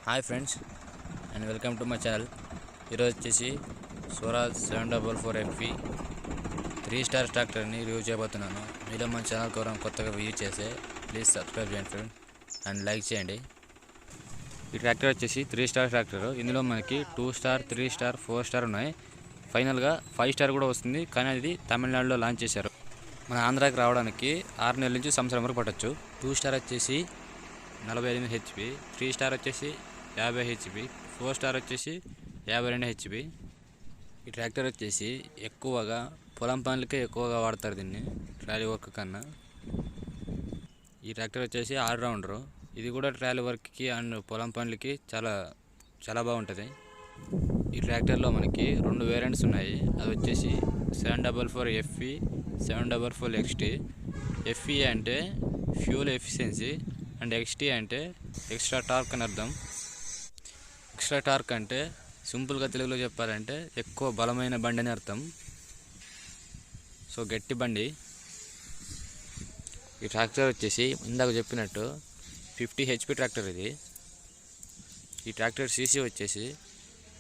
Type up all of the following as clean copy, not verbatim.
Hi friends and welcome to my channel. ఈరోజు వచ్చేసి Swaraj 744FE 3 star ట్రాక్టర్ని review చేయబోతున్నాను. మీలో మన ఛానల్ కోసం కొత్తగా విజిట్ చేస్తే ప్లీజ్ సబ్స్క్రైబ్ చేయండి ఫ్రెండ్ అండ్ లైక్ చేయండి. ఈ ట్రాక్టర్ వచ్చేసి 3 స్టార్ ట్రాక్టర్. ఇందులో మనకి 2 స్టార్ 3 స్టార్ 4 స్టార్ ఉన్నాయి. ఫైనల్గా 5 స్టార్ కూడా వస్తుంది, కానీ అది తమిళనాడులో లాంచ్ చేశారు. మన ఆంధ్రాకి రావడానికి 6 నెలల నుంచి సంవత్సరం వరకు పట్టచ్చు. 2 స్టార్ వచ్చేసి 48 HP, 3 స్టార్ వచ్చేసి 50 HP, 4 స్టార్ వచ్చేసి 52 HP. ఈ ట్రాక్టర్ వచ్చేసి ఎక్కువగా పొలం పనులకే ఎక్కువగా వాడతారు దీన్ని, ట్రాలీ వర్క్ కన్నా. ఈ ట్రాక్టర్ వచ్చేసి ఆల్రౌండరు. ఇది కూడా ట్రాలీ వర్క్కి అండ్ పొలం పనులకి చాలా చాలా బాగుంటుంది. ఈ ట్రాక్టర్లో మనకి 2 వేరియంట్స్ ఉన్నాయి. అది వచ్చేసి 744FE, 744XT. FE అంటే ఫ్యూల్ ఎఫిషియన్సీ అండ్ XT అంటే ఎక్స్ట్రా టార్క్ అని అర్థం. ఎక్స్ట్రా టార్క్ అంటే సింపుల్గా తెలుగులో చెప్పాలంటే ఎక్కువ బలమైన బండి అని అర్థం. సో గట్టి బండి. ఈ ట్రాక్టర్ వచ్చేసి ఇందాక చెప్పినట్టు 50 HP ట్రాక్టర్ ఇది. ఈ ట్రాక్టర్ సీసీ వచ్చేసి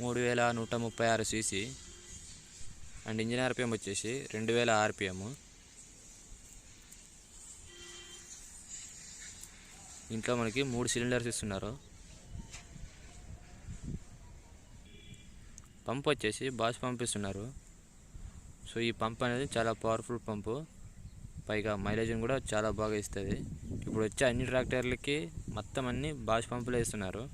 3136 cc అండ్ ఇంజిన్ RPM వచ్చేసి 2000 RPM. ఇంట్లో మనకి 3 సిలిండర్స్ ఇస్తున్నారు. పంప్ వచ్చేసి బాష్ పంప్ ఇస్తున్నారు. సో ఈ పంప్ అనేది చాలా పవర్ఫుల్ పంపు, పైగా మైలేజ్ని కూడా చాలా బాగా ఇస్తుంది. ఇప్పుడు వచ్చే అన్ని ట్రాక్టర్లకి మొత్తం అన్ని బాష్ పంపులే ఇస్తున్నారు.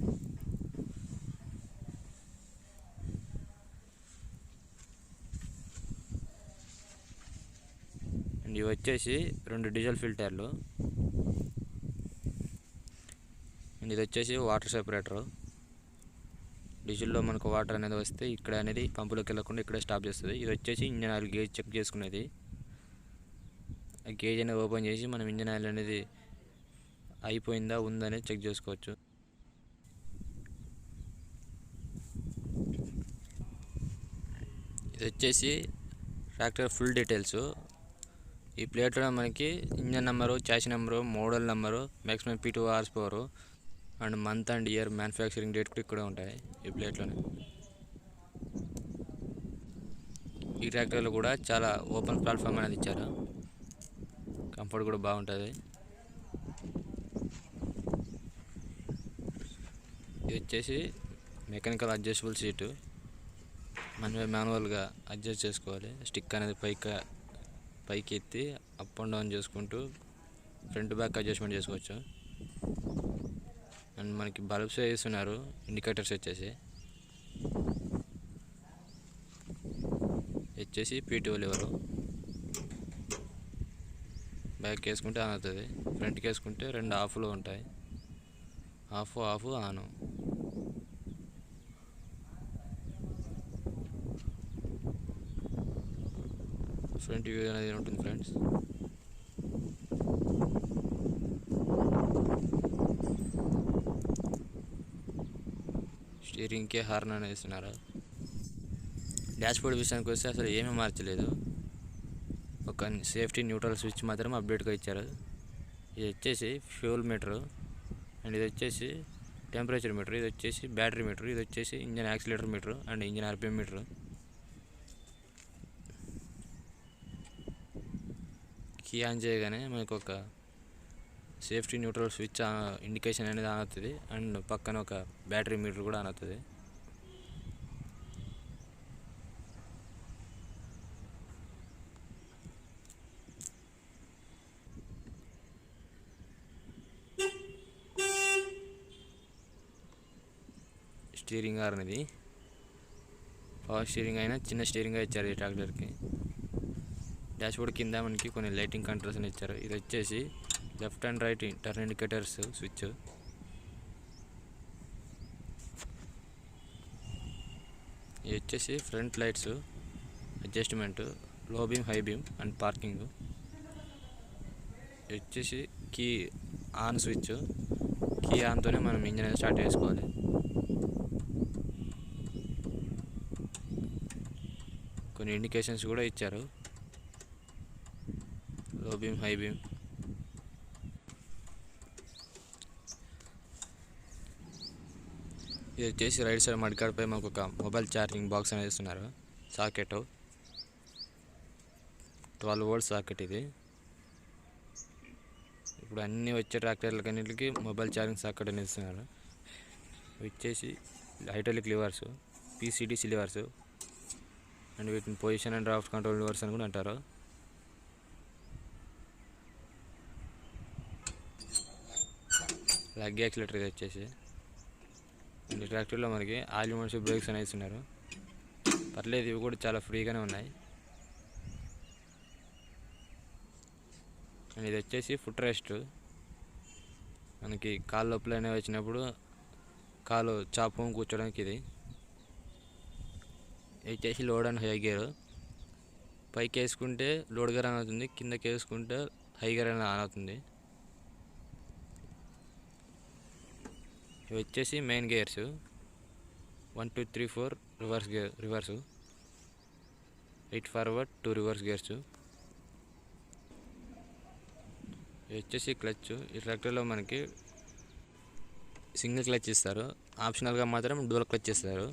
అండ్ ఇవి వచ్చేసి 2 డీజిల్ ఫిల్టర్లు. అండ్ ఇది వచ్చేసి వాటర్ సెపరేటరు. డీజిల్లో మనకు వాటర్ అనేది వస్తే ఇక్కడ అనేది పంపులోకి వెళ్ళకుండా ఇక్కడే స్టాప్ చేస్తుంది. ఇది వచ్చేసి ఇంజన్ ఆయిల్ గేజ్ చెక్ చేసుకునేది. ఆ గేజ్ అనేది ఓపెన్ చేసి మనం ఇంజన్ ఆయిల్ అనేది అయిపోయిందా ఉందనేది చెక్ చేసుకోవచ్చు. ఇది వచ్చేసి ట్రాక్టర్ ఫుల్ డీటెయిల్స్. ఈ ప్లేట్లో మనకి engine number, chassis number, model number, maximum P2 horse power and month and year, manufacturing date కూడా ఇక్కడ ఉంటాయి ఈ ప్లేట్లోనే. ఈ ట్రాక్టర్లో కూడా చాలా ఓపెన్ ప్లాట్ఫామ్ అనేది ఇచ్చారు. కంఫర్ట్ కూడా బాగుంటుంది. ఇది వచ్చేసి మెకానికల్ అడ్జస్టబుల్ సీటు. మనమే మాన్యువల్గా అడ్జస్ట్ చేసుకోవాలి. స్టిక్ అనేది పైకి ఎత్తి అప్ అండ్ డౌన్ చేసుకుంటూ ఫ్రంట్ బ్యాక్ అడ్జస్ట్మెంట్ చేసుకోవచ్చు. అండ్ మనకి బల్బ్స్ వేస్తున్నారు, ఇండికేటర్స్ వచ్చేసి P2 లివరు. బ్యాక్ వేసుకుంటే ఆన్ అవుతుంది, ఫ్రంట్కి వేసుకుంటే 2 ఆఫ్లో ఉంటాయి. Of on. ఫ్రంట్ వ్యూ అనేది ఉంటుంది ఫ్రెండ్స్. స్టీరింగ్కి హార్న్ అనేది ఇస్తున్నారు. డాష్బోర్డ్ విషయానికి వస్తే అసలు ఏమీ మార్చలేదు, ఒక సేఫ్టీ న్యూట్రల్ స్విచ్ మాత్రం అప్డేట్గా ఇచ్చారు. ఇది వచ్చేసి ఫ్యూల్ మీటరు అండ్ ఇది వచ్చేసి టెంపరేచర్ మీటర్, ఇది వచ్చేసి బ్యాటరీ మీటర్, ఇది వచ్చేసి engine accelerator meter and engine RPM meter. Key on చేయగానే మనకు ఒక సేఫ్టీ న్యూట్రల్ స్విచ్ ఇండికేషన్ అనేది ఆన్ అవుతుంది అండ్ పక్కన ఒక బ్యాటరీ మీటర్ కూడా ఆన్ అవుతుంది. స్టీరింగ్ ఆర్ అనేది పవర్ స్టీరింగ్ అయినా చిన్న స్టీరింగ్గా ఇచ్చారు ఈ ట్రాక్టర్కి. డాష్బోర్డ్ కింద మనకి కొన్ని లైటింగ్ కంట్రోల్స్ అని ఇచ్చారు. ఇది వచ్చేసి left and right turn indicators switch. ఇది వచ్చేసి ఫ్రంట్ లైట్స్ అడ్జస్ట్మెంట్, లో beam, high beam and parking. ఇది వచ్చేసి కీ ఆన్ స్విచ్. కీ ఆన్తోనే మనం ఇంజన్ అనేది స్టార్ట్ చేసుకోవాలి. కొన్ని ఇండికేషన్స్ కూడా ఇచ్చారు, లో బీమ్, హై బీమ్. ఇది వచ్చేసి రైట్ సైడ్ మడికాడపై మాకు ఒక మొబైల్ ఛార్జింగ్ బాక్స్ అనేది ఇస్తున్నారు. సాకెట్ 12 వోల్ట్ సాకెట్ ఇది. ఇప్పుడు అన్నీ వచ్చే ట్రాక్టర్లకన్నింటికి మొబైల్ ఛార్జింగ్ సాకెట్ అనేది ఇస్తున్నారు. వచ్చేసి hydraulic levers, PCDC levers and వీటిని position and draft control levers అని కూడా అంటారు. లగ్ యాక్సిలేటర్ ఇది వచ్చేసి. ఈ ట్రాక్టర్లో మనకి ఆయిల్ లిమిట్స్, బ్రేక్స్ అనేది ఇస్తున్నారు. పర్లేదు, ఇవి కూడా చాలా ఫ్రీగానే ఉన్నాయి. అండ్ ఇది వచ్చేసి ఫుట్ రెస్ట్. మనకి కాళ్ళు నొప్పులు అనేవి వచ్చినప్పుడు కాలు చాపు కూర్చోడానికి ఇది. వచ్చేసి లోడ్ అండ్ హై గేర్. పైకి వేసుకుంటే లోడ్ గేర్ ఆన్ అవుతుంది, కిందకి వేసుకుంటే హై గేర్ అనేది ఆన్ అవుతుంది. ఇవి వచ్చేసి main gears 1 2 3 4 reverse 8 forward 2 reverse gears. ఇది వచ్చేసి క్లచ్. ఈ ట్రాక్టర్లో మనకి సింగిల్ క్లచ్ ఇస్తారు, ఆప్షనల్గా మాత్రం డ్యూయల్ క్లచ్ ఇస్తారు.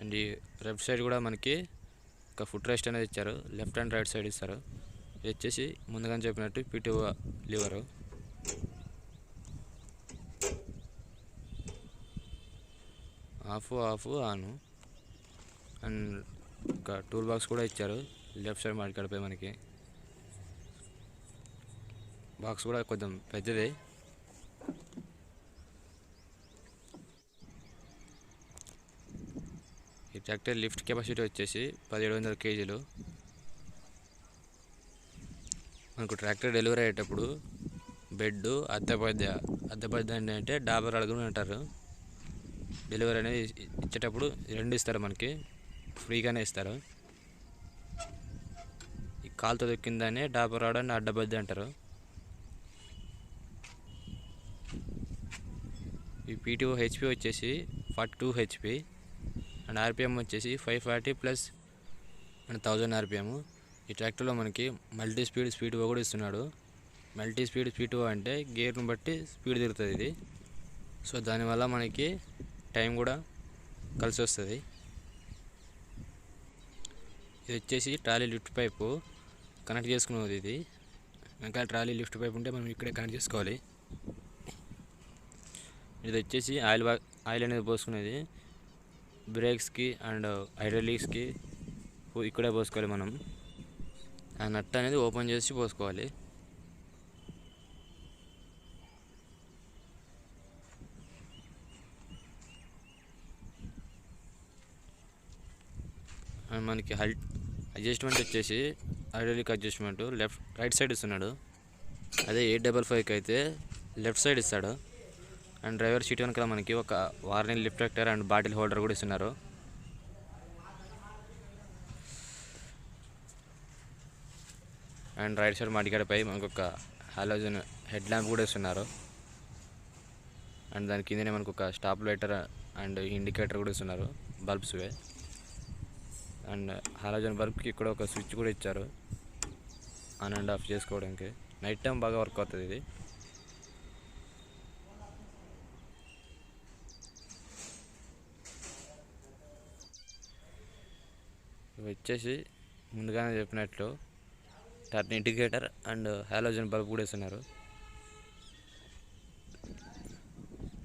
అండ్ ఈ లెఫ్ట్ సైడ్ కూడా మనకి ఒక ఫుట్ రెస్ట్ అనేది ఇచ్చారు, లెఫ్ట్ అండ్ రైట్ సైడ్ ఇస్తారు. ఇది వచ్చేసి ముందుగానే చెప్పినట్టు PTO లివరు. ఆఫ్ ఆను. అండ్ ఒక టూల్ బాక్స్ కూడా ఇచ్చారు లెఫ్ట్ సైడ్ మడికాడపై. మనకి బాక్స్ కూడా కొంచెం పెద్దదే. ఈ ట్రాక్టర్ లిఫ్ట్ కెపాసిటీ వచ్చేసి 1700 kg. మనకు ట్రాక్టర్ డెలివరీ అయ్యేటప్పుడు బెడ్, అద్దెపద్ద అంటే డాబర్ అడుగుని అంటారు. డెలివరీ అనేది ఇచ్చేటప్పుడు 2 ఇస్తారు, మనకి ఫ్రీగానే ఇస్తారు. ఈ కాలుతో దొక్కిందానే డాబర్ రాడ్ అని అడ్డబద్ది అంటారు. ఈ PTO HP వచ్చేసి 42 HP అండ్ RPM వచ్చేసి 540 ప్లస్ అండ్ 1000 RPM. ఈ ట్రాక్టర్లో మనకి మల్టీ స్పీడ్ కూడా ఇస్తున్నాడు. మల్టీ స్పీడ్ అంటే గేర్ను బట్టి స్పీడ్ తిరుగుతుంది ఇది. సో దానివల్ల మనకి టైం కూడా కలిసి వస్తుంది. ఇది వచ్చేసి ట్రాలీ లిఫ్ట్ పైపు కనెక్ట్ చేసుకునేది. ఇది ఇంకా ట్రాలీ లిఫ్ట్ పైప్ ఉంటే మనం ఇక్కడే కనెక్ట్ చేసుకోవాలి. ఇది వచ్చేసి ఆయిల్ అనేది పోసుకునేది. బ్రేక్స్కి అండ్ హైడ్రాలిక్స్కి ఇక్కడే పోసుకోవాలి మనం. ఆ నట్ అనేది ఓపెన్ చేసి పోసుకోవాలి. అండ్ మనకి అడ్జస్ట్మెంట్ వచ్చేసి హైడ్రాలిక్ అడ్జస్ట్మెంట్ రైట్ సైడ్ ఇస్తున్నాడు. అదే 855కి అయితే లెఫ్ట్ సైడ్ ఇస్తాడు. అండ్ డ్రైవర్ సీట్ కనుక మనకి ఒక వార్నింగ్ లిఫ్టెక్టర్ అండ్ బాటిల్ హోల్డర్ కూడా ఇస్తున్నారు. అండ్ రైట్ సైడ్ మడికాడపై మనకు ఒక హాలోజన్ హెడ్ ల్యాంప్ కూడా ఇస్తున్నారు. అండ్ దాని కిందనే మనకు ఒక స్టాప్ లైటర్ అండ్ ఇండికేటర్ కూడా ఇస్తున్నారు, బల్బ్స్వే. అండ్ హాలోజన్ బల్బ్కి ఇక్కడ ఒక స్విచ్ కూడా ఇచ్చారు ఆన్ అండ్ ఆఫ్ చేసుకోవడానికి. నైట్ టైం బాగా వర్క్ అవుతుంది ఇది. ఇవి వచ్చేసి ముందుగానే చెప్పినట్లు turn indicator and halogen bulb కూడా ఇస్తున్నారు.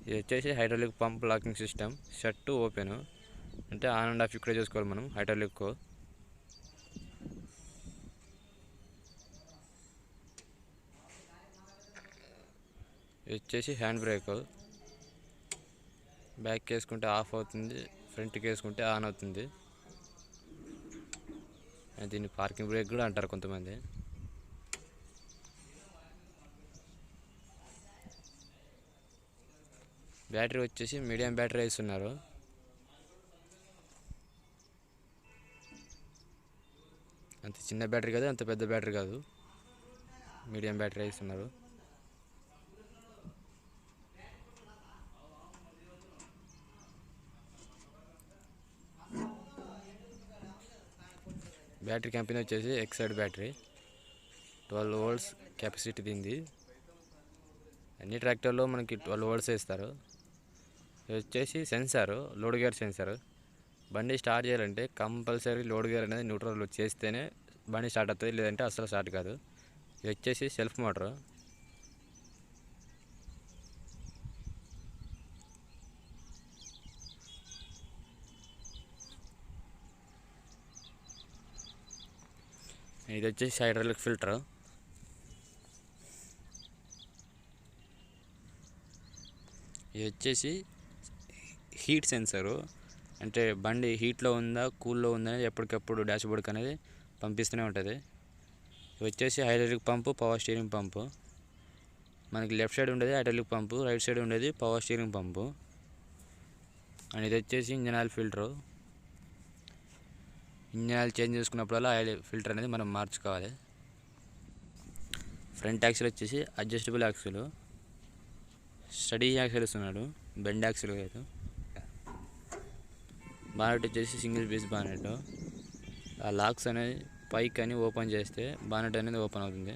ఇది వచ్చేసి hydraulic pump locking system. Shut open అంటే ఆన్ అండ్ ఆఫ్ ఇక్కడే చేసుకోవాలి మనం హైడ్రాలిక్. ఇది వచ్చేసి హ్యాండ్ బ్రేక్. బ్యాక్ వేసుకుంటే ఆఫ్ అవుతుంది, ఫ్రంట్కి వేసుకుంటే ఆన్ అవుతుంది. దీన్ని పార్కింగ్ బ్రేక్ కూడా అంటారు కొంతమంది. బ్యాటరీ వచ్చేసి మీడియం బ్యాటరీ ఇస్తున్నారు. అంత చిన్న బ్యాటరీ కాదు, అంత పెద్ద బ్యాటరీ కాదు, మీడియం బ్యాటరీ ఇస్తున్నారు. బ్యాటరీ కంపెనీ వచ్చేసి ఎక్సైడ్ బ్యాటరీ 12 వోల్ట్స్ కెపాసిటీ దీనిది. అన్ని ట్రాక్టర్లో మనకి 12 వోల్ట్స్ ఇస్తారు. ఇది వచ్చేసి సెన్సారు, లోడ్ గేర్ సెన్సారు. బండి స్టార్ట్ చేయాలంటే కంపల్సరీ లోడ్ గేర్ అనేది న్యూట్రల్ చేస్తేనే బండి స్టార్ట్ అవుతుంది, లేదంటే అసలు స్టార్ట్ కాదు. ఇది వచ్చేసి సెల్ఫ్ మోటారు. ఇది వచ్చేసి హైడ్రాలిక్ ఫిల్టర్. ఇది వచ్చేసి హీట్ సెన్సరు, అంటే బండి హీట్లో ఉందా కూల్లో ఉందా అనేది ఎప్పటికప్పుడు డాష్బోర్డ్కి అనేది పంపిస్తూనే ఉంటుంది. ఇది వచ్చేసి hydraulic pump, power steering pump. మనకి లెఫ్ట్ సైడ్ ఉండేది హైడ్రాలిక్ పంపు, రైట్ సైడ్ ఉండేది పవర్ స్టీరింగ్ పంపు. అండ్ ఇది వచ్చేసి engine oil filter. Engine oil change చేసుకున్నప్పుడల్లా ఆయిల్ ఫిల్టర్ అనేది మనం మార్చుకోవాలి. ఫ్రంట్ యాక్సిల్ వచ్చేసి అడ్జస్టబుల్ యాక్సిల్, స్టడీ యాక్సిల్ ఇస్తున్నాడు, బెండ్ యాక్సిల్ కాదు. బానెట్ వచ్చేసి సింగిల్ పీస్ బానెట్. ఆ లాక్స్ అనేది పైకి అని ఓపెన్ చేస్తే బానెట్ అనేది ఓపెన్ అవుతుంది.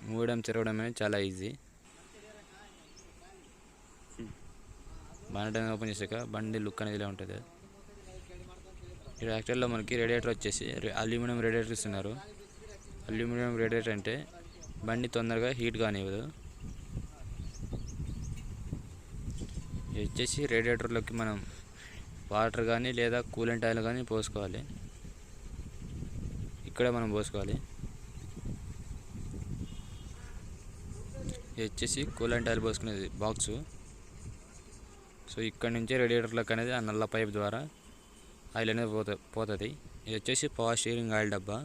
మూవడం తిరగడం అనేది చాలా ఈజీ. బానెట్ అనేది ఓపెన్ చేసాక బండి లుక్ అనేది ఇలా ఉంటుంది. ఈ ట్రాక్టర్లో మనకి రేడియేటర్ వచ్చేసి అల్యూమినియం రేడియేటర్ ఇస్తున్నారు. అల్యూమినియం రేడియేటర్ అంటే బండి తొందరగా హీట్ కానివ్వదు. ఇది వచ్చేసి రేడియేటర్లోకి మనం వాటర్ కానీ లేదా కూలెంట్ ఆయిల్ కానీ పోసుకోవాలి. ఇక్కడ మనం పోసుకోవాలి. ఇది వచ్చేసి కూలెంట్ ఆయిల్ పోసుకునేది బాక్సు. సో ఇక్కడ నుంచే రేడియేటర్లోకి అనేది ఆ నల్ల పైప్ ద్వారా ఆయిల్ అనేది పోతుంది. ఇది వచ్చేసి పవర్ స్టీరింగ్ ఆయిల్ డబ్బా,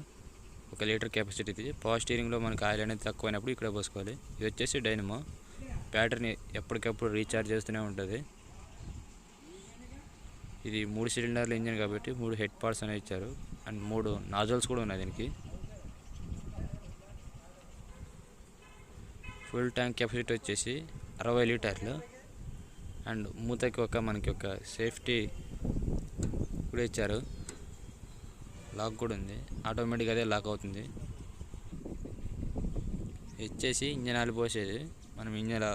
1 లీటర్ కెపాసిటీది. పవర్ స్టీరింగ్లో మనకి ఆయిల్ అనేది తక్కువైనప్పుడు ఇక్కడ పోసుకోవాలి. ఇది వచ్చేసి డైనమో, బ్యాటరీని ఎప్పటికప్పుడు రీఛార్జ్ చేస్తూనే ఉంటుంది. ఇది 3 సిలిండర్ల ఇంజిన్ కాబట్టి 3 హెడ్ పార్ట్స్ అనేవి ఇచ్చారు. అండ్ 3 నాజల్స్ కూడా ఉన్నాయి దీనికి. ఫుల్ ట్యాంక్ కెపాసిటీ వచ్చేసి 60 లీటర్లు. అండ్ మూతకి మనకి ఒక సేఫ్టీ కూడా ఇచ్చారు, లాక్ కూడా ఉంది, ఆటోమేటిక్గా అదే లాక్ అవుతుంది. ఇచ్చేసి ఇంజన్ ఆయిల్ పోసేది. మనం ఇంజన్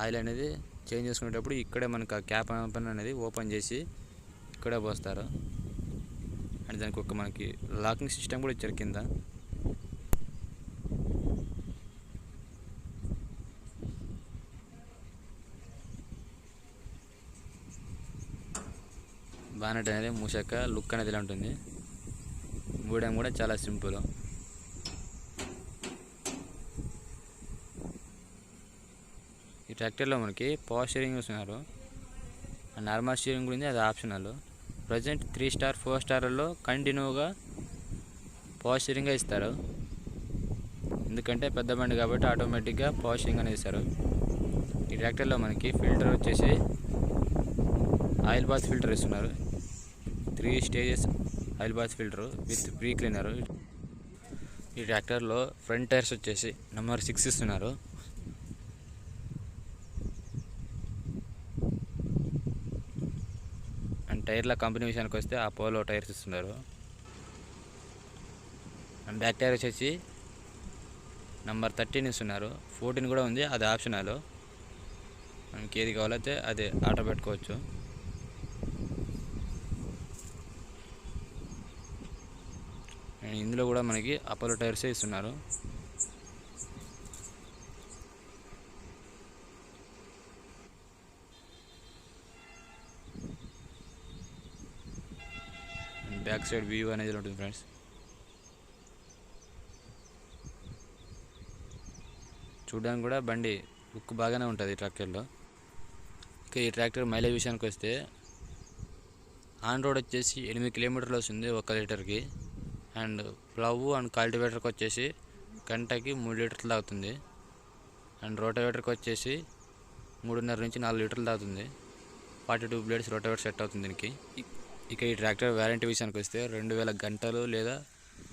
ఆయిల్ అనేది చేంజ్ చేసుకునేటప్పుడు ఇక్కడే మనకు ఆ క్యాప్ అనేది ఓపెన్ చేసి ఇక్కడే పోస్తారు. అండ్ దానికి మనకి లాకింగ్ సిస్టమ్ కూడా ఇచ్చారు కింద. బానెట్ అనేది మూసాక లుక్ అనేది ఇలా ఉంటుంది. మూయడం కూడా చాలా సింపుల్. ఈ ట్రాక్టర్లో మనకి పవర్ స్టీరింగ్ ఇస్తున్నారు. అండ్ నార్మల్ స్టీరింగ్ గురించి అది ఆప్షనల్. ప్రజెంట్ 3 స్టార్ 4 స్టార్లలో కంటిన్యూగా పవర్ స్టీరింగ్గా ఇస్తారు. ఎందుకంటే పెద్ద బండి కాబట్టి ఆటోమేటిక్గా పవర్ స్టీరింగ్ అనేది ఇస్తారు. ఈ ట్రాక్టర్లో మనకి ఫిల్టర్ వచ్చేసి ఆయిల్ బాత్ ఫిల్టర్ ఇస్తున్నారు. 3 stages oil bath filter with pre cleaner. ఈ ట్రాక్టర్లో ఫ్రంట్ టైర్స్ వచ్చేసి నెంబర్ 6 ఇస్తున్నారు. అండ్ టైర్ల కంపెనీ విషయానికి వస్తే అపోలో టైర్స్ ఇస్తున్నారు. అండ్ బ్యాక్ టైర్ వచ్చేసి నెంబర్ 13 ఇస్తున్నారు. 14 కూడా ఉంది, అది ఆప్షనల్. మనకి ఏది కావాలంటే అది ఆర్డర్ పెట్టుకోవచ్చు. ఇందులో కూడా మనకి అపోలో టైర్సే ఇస్తున్నారు. బ్యాక్ సైడ్ వ్యూ అనేది ఉంటుంది ఫ్రెండ్స్. చూడడానికి కూడా బండి లుక్ బాగానే ఉంటుంది ఈ ట్రాక్టర్లో. ఇక ఈ ట్రాక్టర్ మైలేజ్ విషయానికి వస్తే ఆన్ రోడ్ వచ్చేసి 8 కిలోమీటర్లు వస్తుంది 1 లీటర్కి. అండ్ ప్లవ్ అండ్ కల్టివేటర్కి వచ్చేసి గంటకి 3 లీటర్లు తాగుతుంది. అండ్ రోటవేటర్కి వచ్చేసి 3.5 నుంచి 4 లీటర్లు తాగుతుంది. 42 బ్లేడ్స్ రోటవేటర్ సెట్ అవుతుంది దీనికి. ఇక ఈ ట్రాక్టర్ వ్యారంటీ విషయానికి వస్తే 2000 గంటలు లేదా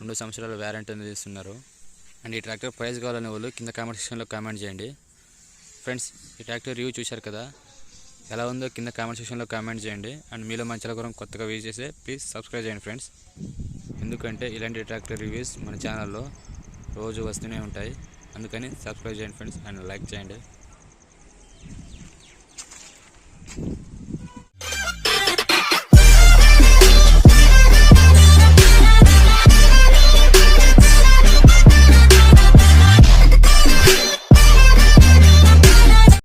2 సంవత్సరాల వ్యారంటీ అనేది ఇస్తున్నారు. అండ్ ఈ ట్రాక్టర్ ప్రైస్ కావాలనే వాళ్ళు కింద కామెంట్ సెక్షన్లో కామెంట్ చేయండి. ఫ్రెండ్స్, ఈ ట్రాక్టర్ రివ్యూ చూశారు కదా, ఎలా ఉందో కింద కామెంట్ సెక్షన్లో కామెంట్ చేయండి. అండ్ మీలో మన ఛానల్ కోసం కొత్తగా విజిట్ చేస్తే ప్లీజ్ సబ్స్క్రైబ్ చేయండి ఫ్రెండ్స్. ఎందుకంటే ఇలాంటి ట్రాక్టర్ రివ్యూస్ మన ఛానల్లో రోజు వస్తూనే ఉంటాయి. అందుకని సబ్స్క్రైబ్ చేయండి ఫ్రెండ్స్ అండ్ లైక్ చేయండి.